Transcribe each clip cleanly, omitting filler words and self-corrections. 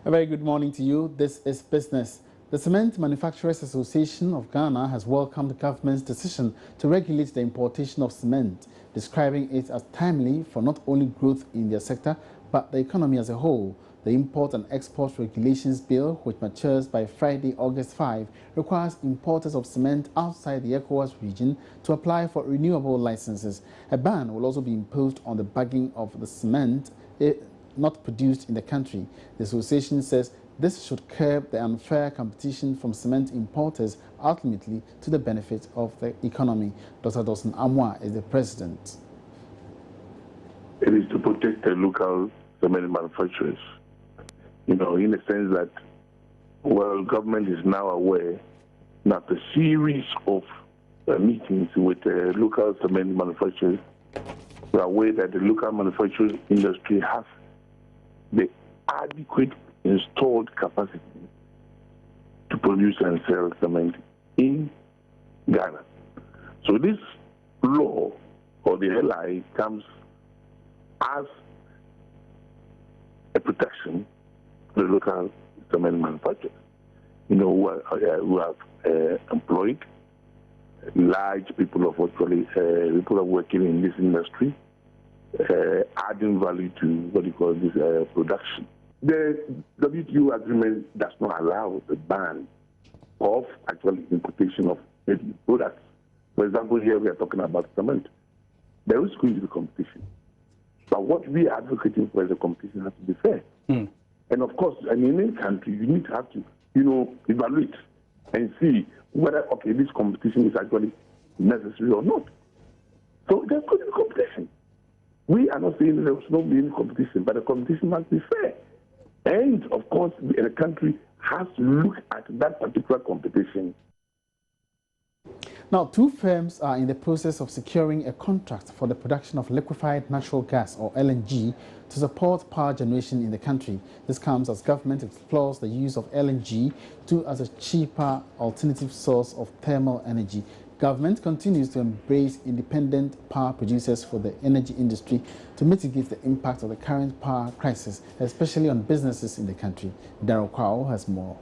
A very good morning to you. This is Business. The Cement Manufacturers Association of Ghana has welcomed the government's decision to regulate the importation of cement, describing it as timely for not only growth in their sector, but the economy as a whole. The Import and Export Regulations Bill, which matures by Friday, August 5, requires importers of cement outside the ECOWAS region to apply for renewable licenses. A ban will also be imposed on the bagging of the cement not produced in the country. The association says this should curb the unfair competition from cement importers, ultimately to the benefit of the economy. Dr. Dawson Amwa is the president. It is to protect the local cement manufacturers. In the sense that, well, government is now aware that the series of meetings with the local cement manufacturers, we are aware that the local manufacturing industry has the adequate installed capacity to produce and sell cement in Ghana. So this law, or the LI, comes as a protection to the local cement manufacturers, who have employed large people of people are working in this industry, adding value to what you call this production. The WTO agreement does not allow the ban of actual importation of products. For example, here we are talking about cement. There is going to be competition. But what we are advocating for is the competition has to be fair. And of course, in any country, you need to have to, evaluate and see whether, this competition is actually necessary or not. So there's going to be competition. We are not saying there should not be any competition, but the competition must be fair. And of course, the country has to look at that particular competition. Now, two firms are in the process of securing a contract for the production of liquefied natural gas, or LNG, to support power generation in the country. This comes as government explores the use of LNG as a cheaper alternative source of thermal energy. Government continues to embrace independent power producers for the energy industry to mitigate the impact of the current power crisis, especially on businesses in the country. Daryl Kwao has more.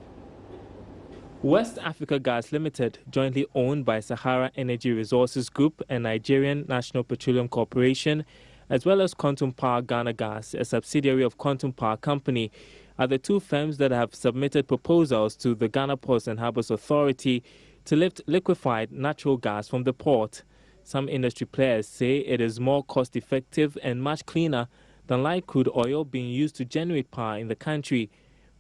West Africa Gas Limited, jointly owned by Sahara Energy Resources Group and Nigerian National Petroleum Corporation, as well as Quantum Power Ghana Gas, a subsidiary of Quantum Power Company, are the two firms that have submitted proposals to the Ghana Ports and Harbours Authority to lift liquefied natural gas from the port. Some industry players say it is more cost-effective and much cleaner than light crude oil being used to generate power in the country.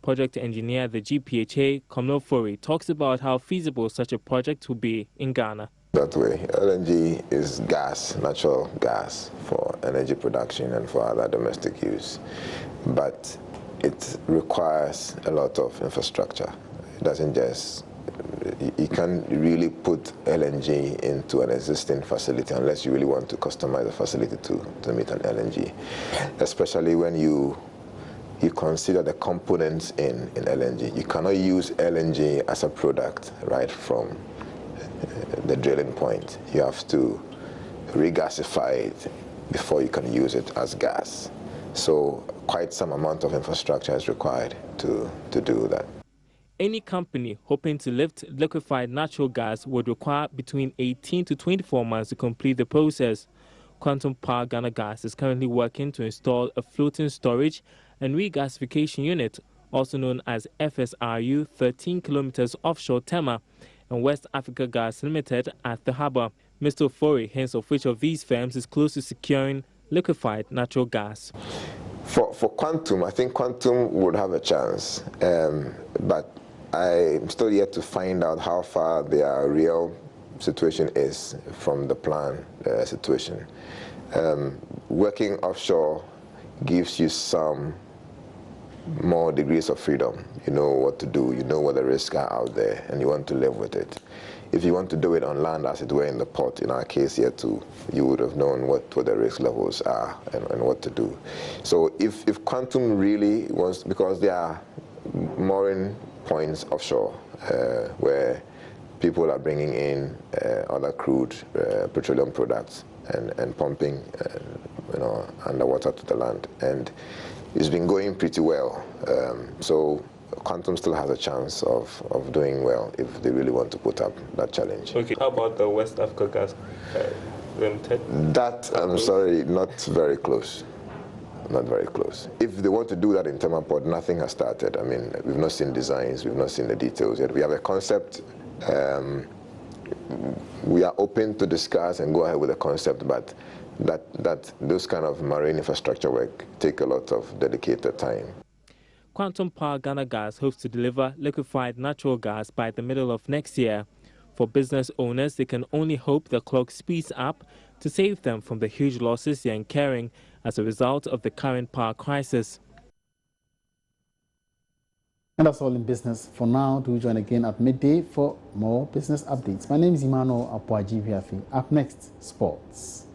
Project engineer at the GPHA, Komlo Fori, talks about how feasible such a project will be in Ghana. That way, LNG is gas, natural gas for energy production and for other domestic use. But it requires a lot of infrastructure. It doesn't just, you can't really put LNG into an existing facility unless you really want to customize the facility to meet an LNG, especially when you consider the components in LNG. You cannot use LNG as a product right from the drilling point. You have to regasify it before you can use it as gas. So quite some amount of infrastructure is required to do that. Any company hoping to lift liquefied natural gas would require between 18 to 24 months to complete the process. Quantum Power Ghana Gas is currently working to install a floating storage and regasification unit, also known as FSRU, 13 kilometers offshore Tema, and West Africa Gas Limited at the harbour. Mr. Fori hints of which of these firms is close to securing liquefied natural gas. For Quantum, I think Quantum would have a chance, but I'm still yet to find out how far their real situation is from the plan situation. Working offshore gives you some more degrees of freedom. You know what to do, you know what the risks are out there, and you want to live with it. If you want to do it on land, as it were in the port, in our case here too, you would have known what the risk levels are and what to do. So if Quantum really wants, because there are mooring points offshore where people are bringing in other crude petroleum products and pumping underwater to the land. And it's been going pretty well. So Quantum still has a chance of doing well if they really want to put up that challenge. Okay, how about the West Africa Gas Limited? That, I'm sorry, not very close. Not very close. If they want to do that in Temaport, nothing has started. I mean, we've not seen designs, we've not seen the details yet. We have a concept. We are open to discuss and go ahead with the concept, but those kind of marine infrastructure work take a lot of dedicated time. Quantum Power Ghana Gas hopes to deliver liquefied natural gas by the middle of next year. For business owners, they can only hope the clock speeds up to save them from the huge losses they're incurring as a result of the current power crisis. And that's all in business for now. Do join again at midday for more business updates. My name is Emmanuel Apoaji-Viafi. Up next, sports.